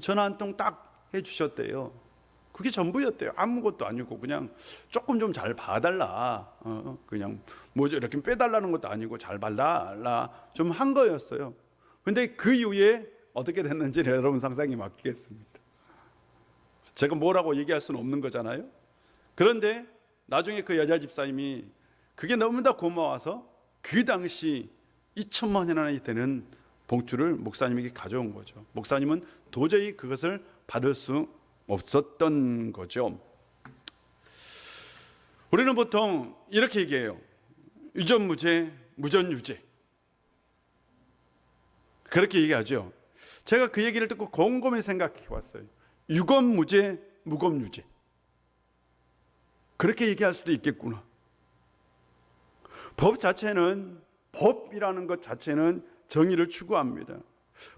전화 한 통 딱 해주셨대요. 그게 전부였대요. 아무것도 아니고 그냥 조금 좀 잘 봐달라. 그냥 뭐죠 이렇게 빼달라는 것도 아니고 잘 봐달라 좀 한 거였어요. 근데 그 이후에 어떻게 됐는지를 여러분 상상에 맡기겠습니다. 제가 뭐라고 얘기할 수는 없는 거잖아요. 그런데 나중에 그 여자 집사님이 그게 너무나 고마워서 그 당시 2천만 원이 되는 봉투를 목사님에게 가져온 거죠. 목사님은 도저히 그것을 받을 수 없었던 거죠. 우리는 보통 이렇게 얘기해요. 유전무죄, 무전유죄. 그렇게 얘기하죠. 제가 그 얘기를 듣고 곰곰이 생각해 봤어요. 유검무죄, 무검유죄. 그렇게 얘기할 수도 있겠구나. 법이라는 것 자체는 정의를 추구합니다.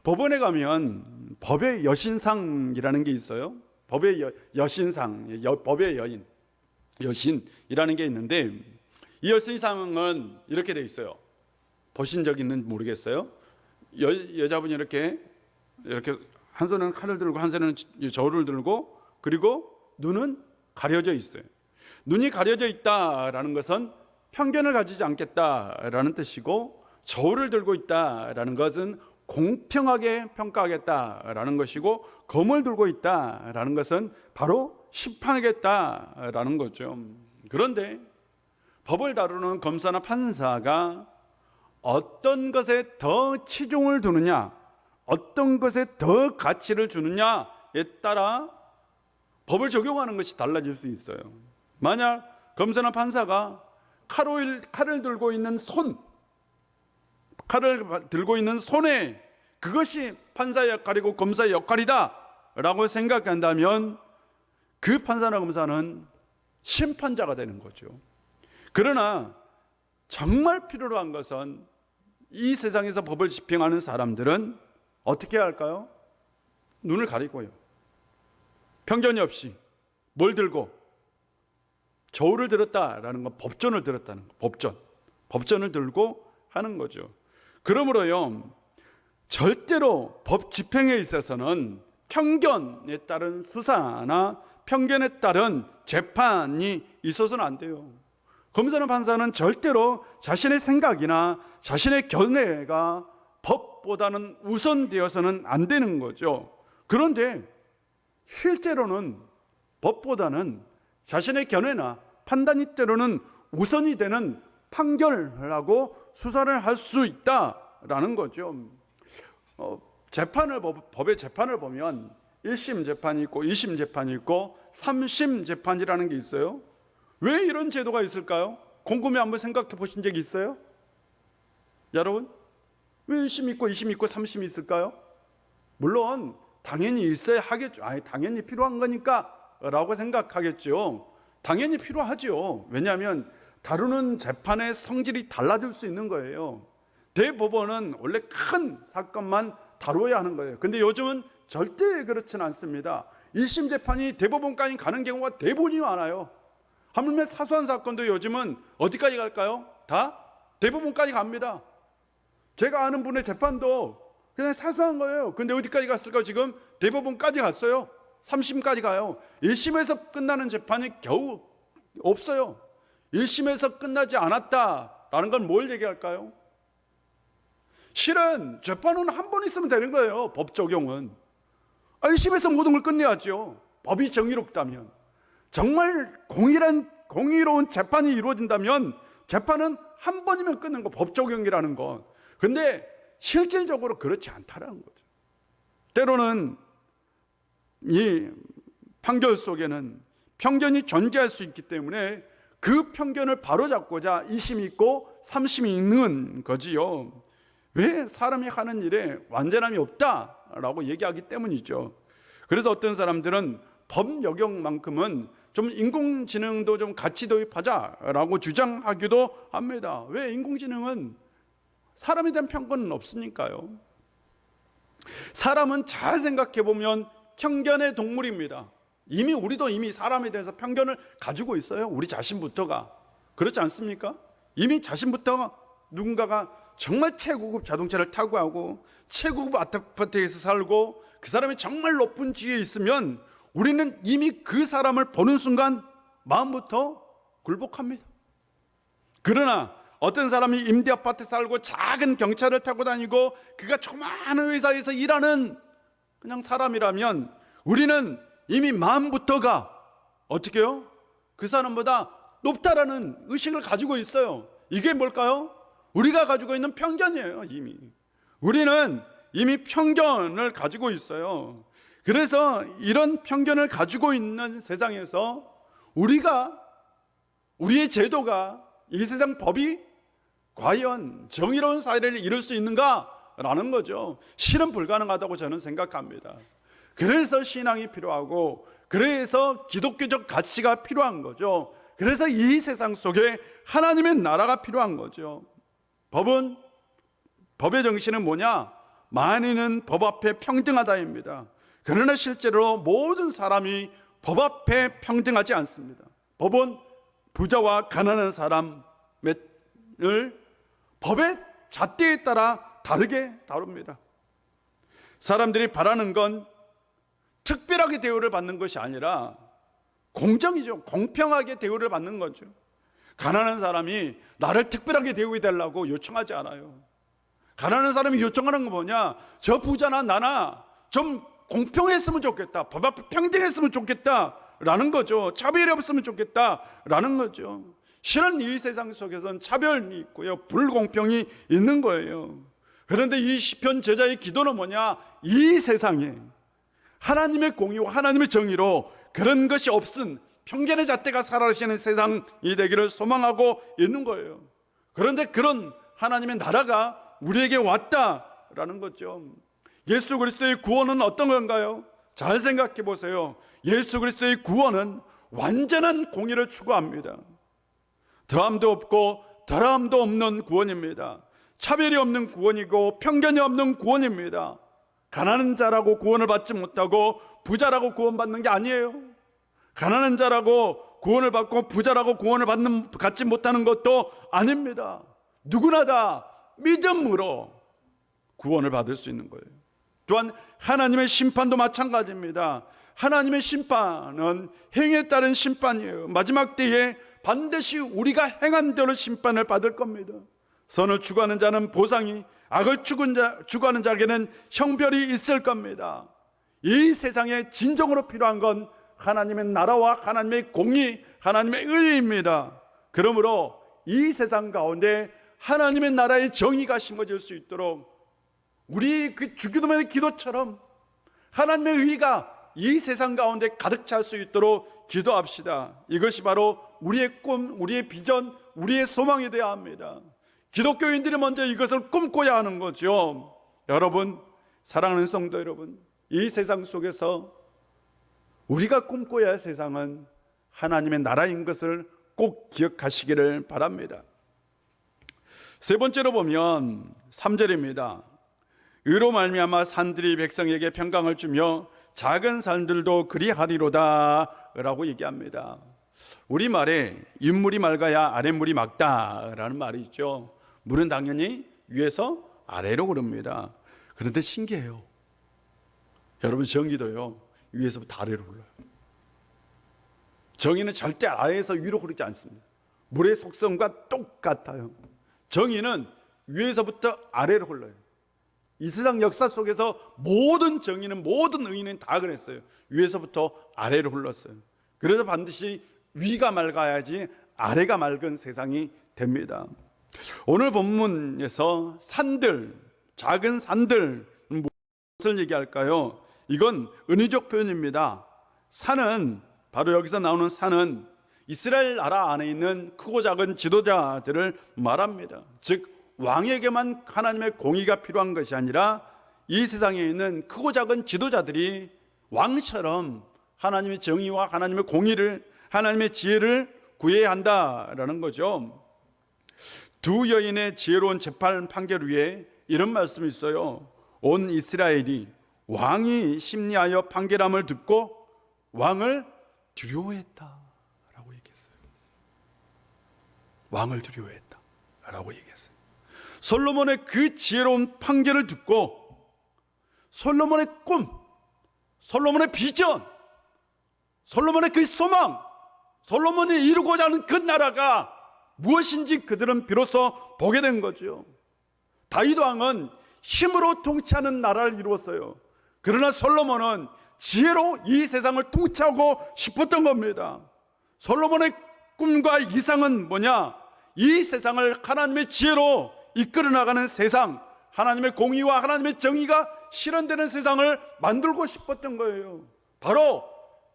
법원에 가면 법의 여신상이라는 게 있어요. 법의 여신상, 법의 여신이라는 게 있는데 이 여신상은 이렇게 돼 있어요. 보신 적 있는지 모르겠어요. 여자분이 이렇게 한 손은 칼을 들고 한 손은 저울을 들고 그리고 눈은 가려져 있어요. 눈이 가려져 있다라는 것은 편견을 가지지 않겠다라는 뜻이고 저울을 들고 있다라는 것은 공평하게 평가하겠다라는 것이고 검을 들고 있다라는 것은 바로 심판하겠다라는 거죠. 그런데 법을 다루는 검사나 판사가 어떤 것에 더 치중을 두느냐, 어떤 것에 더 가치를 주느냐에 따라 법을 적용하는 것이 달라질 수 있어요. 만약 검사나 판사가 칼을 들고 있는 칼을 들고 있는 손에 그것이 판사의 역할이고 검사의 역할이다 라고 생각한다면 그 판사나 검사는 심판자가 되는 거죠. 그러나 정말 필요로 한 것은 이 세상에서 법을 집행하는 사람들은 어떻게 할까요? 눈을 가리고요. 편견이 없이 뭘 들고 저울을 들었다라는 건 법전을 들었다는 거. 법전을 들고 하는 거죠. 그러므로요, 절대로 법 집행에 있어서는 편견에 따른 수사나 편견에 따른 재판이 있어서는 안 돼요. 검사나 판사는 절대로 자신의 생각이나 자신의 견해가 법보다는 우선되어서는 안 되는 거죠. 그런데 실제로는 법보다는 자신의 견해나 판단이 때로는 우선이 되는 판결하고 수사를 할 수 있다라는 거죠. 법의 재판을 보면 1심 재판이 있고 2심 재판이 있고 3심 재판이라는 게 있어요. 왜 이런 제도가 있을까요? 곰곰이 한번 생각해 보신 적이 있어요? 여러분? 왜 1심 있고 2심 있고 3심이 있을까요? 물론 당연히 있어야 하겠죠. 당연히 필요한 거니까 라고 생각하겠죠. 당연히 필요하죠. 왜냐하면 다루는 재판의 성질이 달라질 수 있는 거예요. 대법원은 원래 큰 사건만 다루어야 하는 거예요. 근데 요즘은 절대 그렇지는 않습니다. 1심 재판이 대법원까지 가는 경우가 대부분이 많아요. 하물며 사소한 사건도 요즘은 어디까지 갈까요? 다 대법원까지 갑니다. 제가 아는 분의 재판도 그냥 사소한 거예요. 근데 어디까지 갔을까? 지금 대법원까지 갔어요. 3심까지 가요. 1심에서 끝나는 재판이 겨우 없어요. 1심에서 끝나지 않았다라는 건 뭘 얘기할까요? 실은 재판은 한 번 있으면 되는 거예요. 법 적용은 1심에서 모든 걸 끝내야죠. 법이 정의롭다면, 정말 공의로운 재판이 이루어진다면 재판은 한 번이면 끝난 거, 법 적용이라는 건. 근데 실질적으로 그렇지 않다라는 거죠. 때로는 이 판결 속에는 편견이 존재할 수 있기 때문에 그 편견을 바로잡고자 2심이 있고 3심이 있는 거지요. 왜? 사람이 하는 일에 완전함이 없다라고 얘기하기 때문이죠. 그래서 어떤 사람들은 법 적용만큼은 좀 인공지능도 좀 같이 도입하자라고 주장하기도 합니다. 왜? 인공지능은 사람에 대한 편견은 없으니까요. 사람은 잘 생각해 보면 편견의 동물입니다. 우리도 이미 사람에 대해서 편견을 가지고 있어요. 우리 자신부터가. 그렇지 않습니까? 이미 자신부터 누군가가 정말 최고급 자동차를 타고 하고 최고급 아파트에서 살고 그 사람이 정말 높은 지위에 있으면 우리는 이미 그 사람을 보는 순간 마음부터 굴복합니다. 그러나 어떤 사람이 임대 아파트에 살고 작은 경차를 타고 다니고 그가 조그마한 회사에서 일하는 그냥 사람이라면 우리는 이미 마음부터가 어떻게 해요? 그 사람보다 높다라는 의식을 가지고 있어요. 이게 뭘까요? 우리가 가지고 있는 편견이에요. 우리는 이미 편견을 가지고 있어요. 그래서 이런 편견을 가지고 있는 세상에서 우리의 제도가, 이 세상 법이 과연 정의로운 사회를 이룰 수 있는가라는 거죠. 실은 불가능하다고 저는 생각합니다. 그래서 신앙이 필요하고, 그래서 기독교적 가치가 필요한 거죠. 그래서 이 세상 속에 하나님의 나라가 필요한 거죠. 법의 정신은 뭐냐? 만인은 법 앞에 평등하다입니다. 그러나 실제로 모든 사람이 법 앞에 평등하지 않습니다. 법은 부자와 가난한 사람을 법의 잣대에 따라 다르게 다룹니다. 사람들이 바라는 건 특별하게 대우를 받는 것이 아니라 공정이죠. 공평하게 대우를 받는 거죠. 가난한 사람이 나를 특별하게 대우해달라고 요청하지 않아요. 가난한 사람이 요청하는 건 뭐냐? 저 부자나 나나 좀 공평했으면 좋겠다, 법 앞에 평등했으면 좋겠다라는 거죠. 차별이 없으면 좋겠다라는 거죠. 실은 이 세상 속에서는 차별이 있고요, 불공평이 있는 거예요. 그런데 이 시편 저자의 기도는 뭐냐? 이 세상에 하나님의 공의와 하나님의 정의로 그런 것이 없은 편견의 잣대가 사라지는 세상이 되기를 소망하고 있는 거예요. 그런데 그런 하나님의 나라가 우리에게 왔다라는 거죠. 예수 그리스도의 구원은 어떤 건가요? 잘 생각해 보세요. 예수 그리스도의 구원은 완전한 공의를 추구합니다. 더함도 없고 덜함도 없는 구원입니다. 차별이 없는 구원이고 편견이 없는 구원입니다. 가난한 자라고 구원을 받지 못하고 부자라고 구원받는 게 아니에요. 가난한 자라고 구원을 받고 부자라고 구원을 받지 못하는 것도 아닙니다. 누구나 다 믿음으로 구원을 받을 수 있는 거예요. 또한 하나님의 심판도 마찬가지입니다. 하나님의 심판은 행에 따른 심판이에요. 마지막 때에 반드시 우리가 행한 대로 심판을 받을 겁니다. 선을 추구하는 자는 보상이, 악을 추구하는 자에게는 형벌이 있을 겁니다. 이 세상에 진정으로 필요한 건 하나님의 나라와 하나님의 공의, 하나님의 의입니다. 그러므로 이 세상 가운데 하나님의 나라의 정의가 심어질 수 있도록 우리 그 주기도문의 기도처럼 하나님의 의가 이 세상 가운데 가득 찰 수 있도록 기도합시다. 이것이 바로 우리의 꿈, 우리의 비전, 우리의 소망이 되어야 합니다. 기독교인들이 먼저 이것을 꿈꿔야 하는 거죠. 여러분, 사랑하는 성도 여러분, 이 세상 속에서 우리가 꿈꿔야 할 세상은 하나님의 나라인 것을 꼭 기억하시기를 바랍니다. 세 번째로 보면 3절입니다. 의로 말미암아 산들이 백성에게 평강을 주며 작은 산들도 그리하리로다 라고 얘기합니다. 우리말에 윗물이 맑아야 아랫물이 맑다라는 말이 있죠. 물은 당연히 위에서 아래로 흐릅니다. 그런데 신기해요. 여러분, 정의도요, 위에서부터 아래로 흘러요. 정의는 절대 아래에서 위로 흐르지 않습니다. 물의 속성과 똑같아요. 정의는 위에서부터 아래로 흘러요. 이 세상 역사 속에서 모든 정의는, 모든 의의는 다 그랬어요. 위에서부터 아래로 흘렀어요. 그래서 반드시 위가 맑아야지 아래가 맑은 세상이 됩니다. 오늘 본문에서 산들, 작은 산들, 무엇을 얘기할까요? 이건 은유적 표현입니다. 산은, 바로 여기서 나오는 산은 이스라엘 나라 안에 있는 크고 작은 지도자들을 말합니다. 즉 왕에게만 하나님의 공의가 필요한 것이 아니라 이 세상에 있는 크고 작은 지도자들이 왕처럼 하나님의 정의와 하나님의 공의를, 하나님의 지혜를 구해야 한다라는 거죠. 두 여인의 지혜로운 재판 판결 위에 이런 말씀이 있어요. 온 이스라엘이 왕이 심리하여 판결함을 듣고 왕을 두려워했다라고 얘기했어요. 왕을 두려워했다라고 얘기했어요. 솔로몬의 그 지혜로운 판결을 듣고 솔로몬의 꿈, 솔로몬의 비전, 솔로몬의 그 소망, 솔로몬이 이루고자 하는 그 나라가 무엇인지 그들은 비로소 보게 된 거죠. 다윗 왕은 힘으로 통치하는 나라를 이루었어요. 그러나 솔로몬은 지혜로 이 세상을 통치하고 싶었던 겁니다. 솔로몬의 꿈과 이상은 뭐냐? 이 세상을 하나님의 지혜로 이끌어 나가는 세상, 하나님의 공의와 하나님의 정의가 실현되는 세상을 만들고 싶었던 거예요. 바로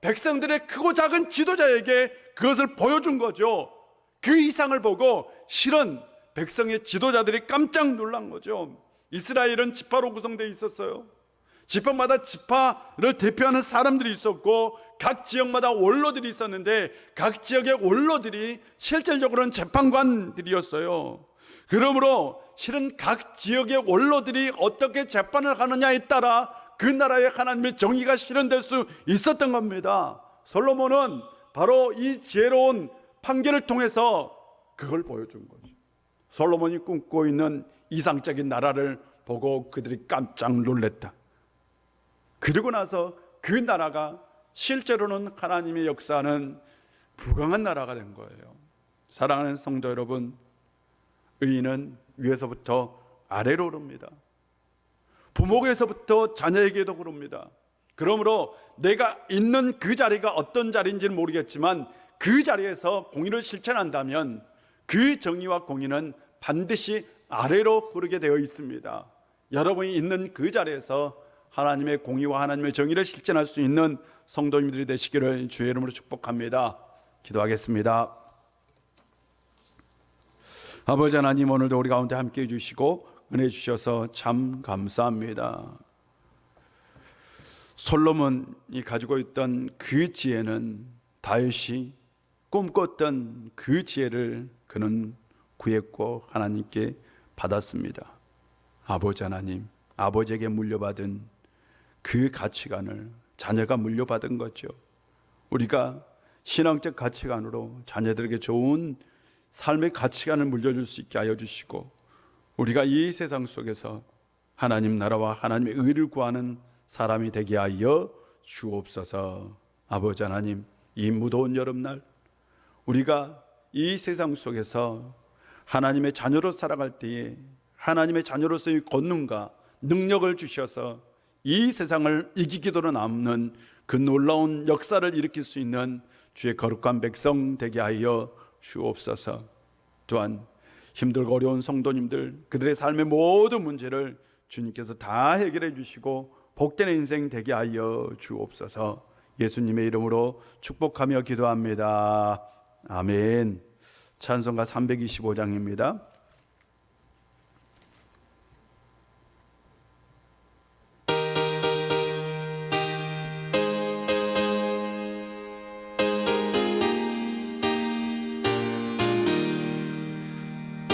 백성들의 크고 작은 지도자에게 그것을 보여준 거죠. 그 이상을 보고 실은 백성의 지도자들이 깜짝 놀란 거죠. 이스라엘은 지파로 구성되어 있었어요. 지파마다 지파를 대표하는 사람들이 있었고 각 지역마다 원로들이 있었는데 각 지역의 원로들이 실질적으로는 재판관들이었어요. 그러므로 실은 각 지역의 원로들이 어떻게 재판을 하느냐에 따라 그 나라의 하나님의 정의가 실현될 수 있었던 겁니다. 솔로몬은 바로 이 지혜로운 판결을 통해서 그걸 보여준 거죠. 솔로몬이 꿈꾸고 있는 이상적인 나라를 보고 그들이 깜짝 놀랐다. 그리고 나서 그 나라가 실제로는 하나님의 역사는 부강한 나라가 된 거예요. 사랑하는 성도 여러분, 의인은 위에서부터 아래로 오릅니다. 부모에게서부터 자녀에게도 그럽니다. 그러므로 내가 있는 그 자리가 어떤 자리인지는 모르겠지만 그 자리에서 공의를 실천한다면 그 정의와 공의는 반드시 아래로 흐르게 되어 있습니다. 여러분이 있는 그 자리에서 하나님의 공의와 하나님의 정의를 실천할 수 있는 성도님들이 되시기를 주의 이름으로 축복합니다. 기도하겠습니다. 아버지 하나님, 오늘도 우리 가운데 함께 해주시고 은혜 주셔서 참 감사합니다. 솔로몬이 가지고 있던 그 지혜는 다윗이 꿈꿨던 그 지혜를 그는 구했고 하나님께 받았습니다. 아버지 하나님, 아버지에게 물려받은 그 가치관을 자녀가 물려받은 거죠. 우리가 신앙적 가치관으로 자녀들에게 좋은 삶의 가치관을 물려줄 수 있게 하여 주시고 우리가 이 세상 속에서 하나님 나라와 하나님의 의를 구하는 사람이 되게 하여 주옵소서. 아버지 하나님, 이 무더운 여름날 우리가 이 세상 속에서 하나님의 자녀로 살아갈 때에 하나님의 자녀로서의 권능과 능력을 주셔서 이 세상을 이기기도로 남는 그 놀라운 역사를 일으킬 수 있는 주의 거룩한 백성 되게 하여 주옵소서. 또한 힘들고 어려운 성도님들, 그들의 삶의 모든 문제를 주님께서 다 해결해 주시고 복된 인생 되게 하여 주옵소서. 예수님의 이름으로 축복하며 기도합니다. 아멘. 찬송가 325장입니다.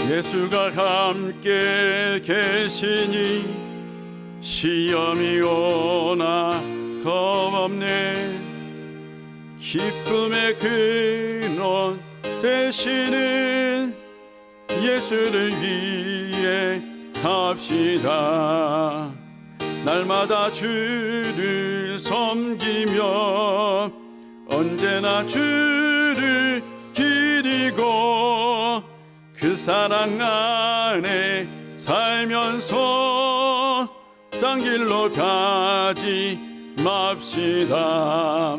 예수가 함께 계시니 시험이 오나 겁없네. 기쁨의 근원 되시는 예수를 위해 삽시다. 날마다 주를 섬기며 언제나 주를 기리고 그 사랑 안에 살면서 딴 길로 가지 맙시다.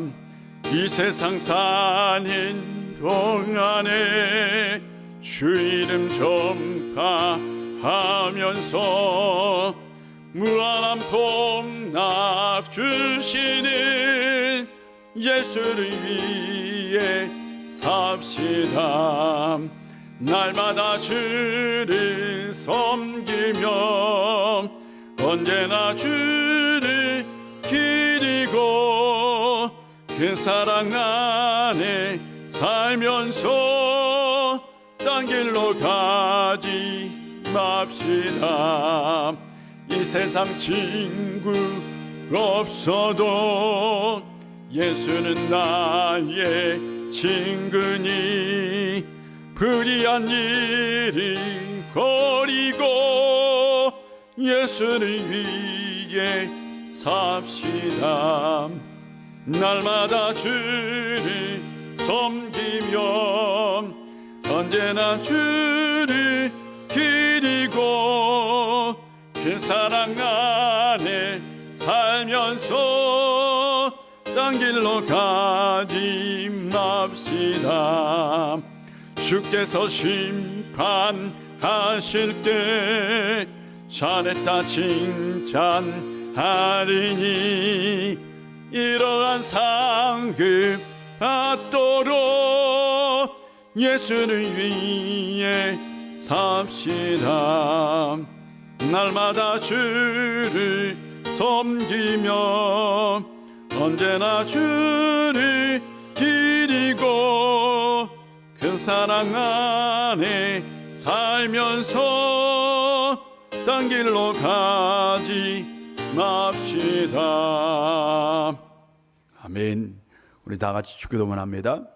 이 세상 사는 동안에 주 이름 전파하면서 무한한 복락 주시는 예수를 위해 삽시다. 날마다 주를 섬기며 언제나 주를 기리고 그 사랑 안에 살면서 딴 길로 가지 맙시다. 이 세상 친구 없어도 예수는 나의 친구니 불의한 일이 버리고 예수를 위해 삽시다. 날마다 주를 섬기며 언제나 주를 기리고 그 사랑 안에 살면서 딴 길로 가지 맙시다. 주께서 심판하실 때 잘했다 칭찬하리니 이러한 상급 받도록 예수를 위해 삽시다. 날마다 주를 섬기며 언제나 주를 기리고 그 사랑 안에 살면서 딴 길로 가지 맙시다. 아멘. 우리 다 같이 주기도문 합니다.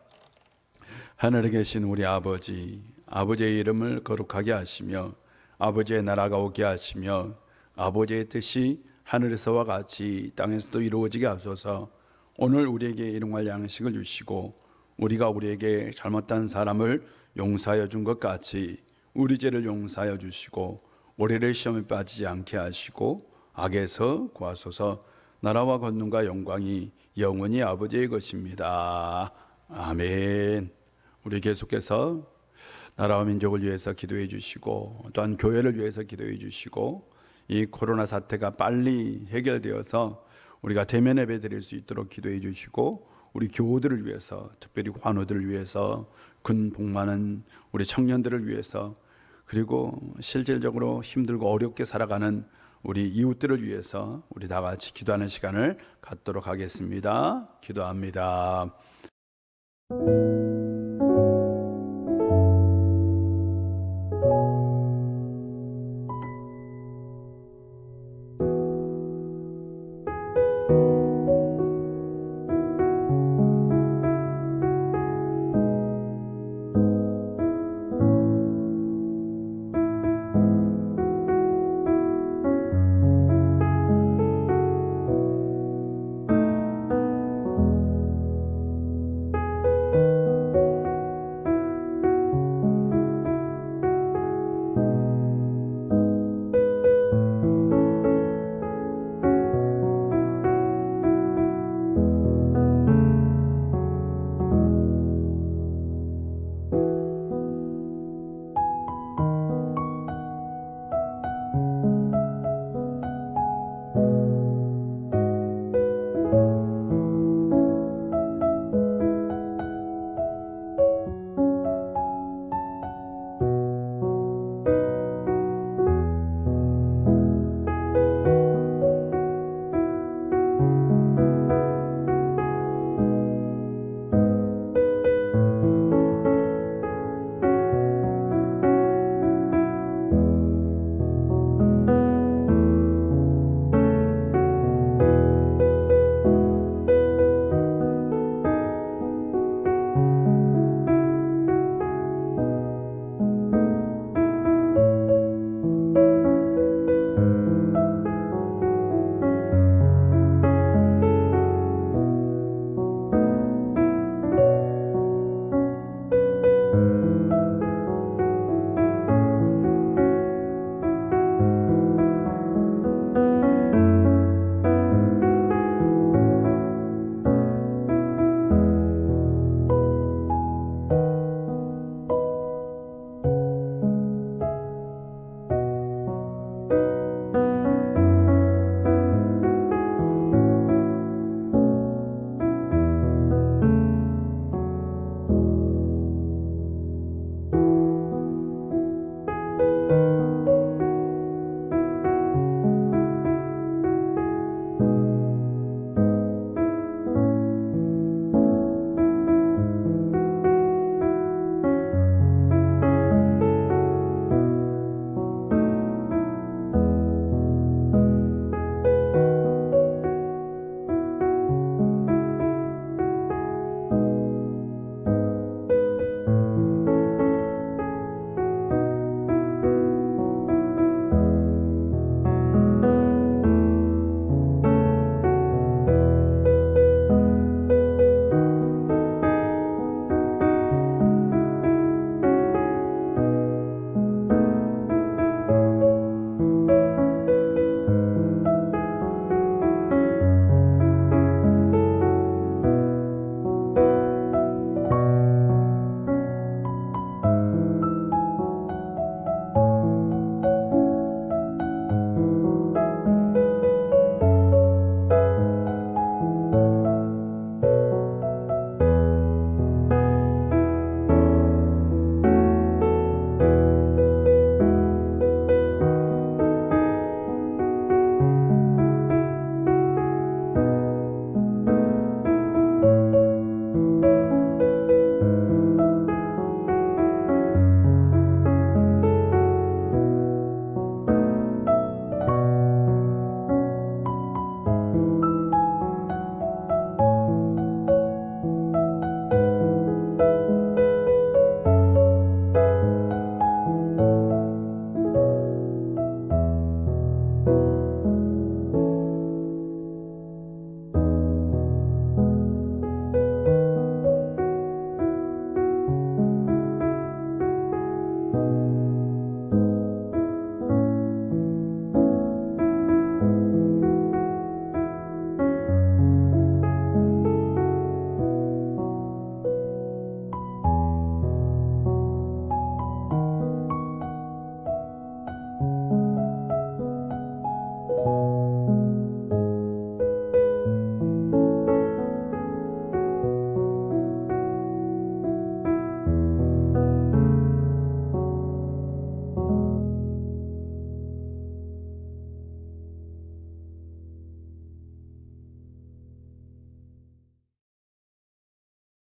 하늘에 계신 우리 아버지, 아버지의 이름을 거룩하게 하시며 아버지의 나라가 오게 하시며 아버지의 뜻이 하늘에서와 같이 땅에서도 이루어지게 하소서. 오늘 우리에게 일용할 양식을 주시고 우리가 우리에게 잘못한 사람을 용서하여 준 것 같이 우리 죄를 용서하여 주시고 우리를 시험에 빠지지 않게 하시고 악에서 구하소서. 나라와 권능과 영광이 영원히 아버지의 것입니다. 아멘. 우리 계속해서 나라와 민족을 위해서 기도해 주시고 또한 교회를 위해서 기도해 주시고 이 코로나 사태가 빨리 해결되어서 우리가 대면 예배 드릴 수 있도록 기도해 주시고 우리 교우들을 위해서 특별히 환우들을 위해서 근 복 많은 우리 청년들을 위해서 그리고 실질적으로 힘들고 어렵게 살아가는 우리 이웃들을 위해서 우리 다 같이 기도하는 시간을 갖도록 하겠습니다. 기도합니다.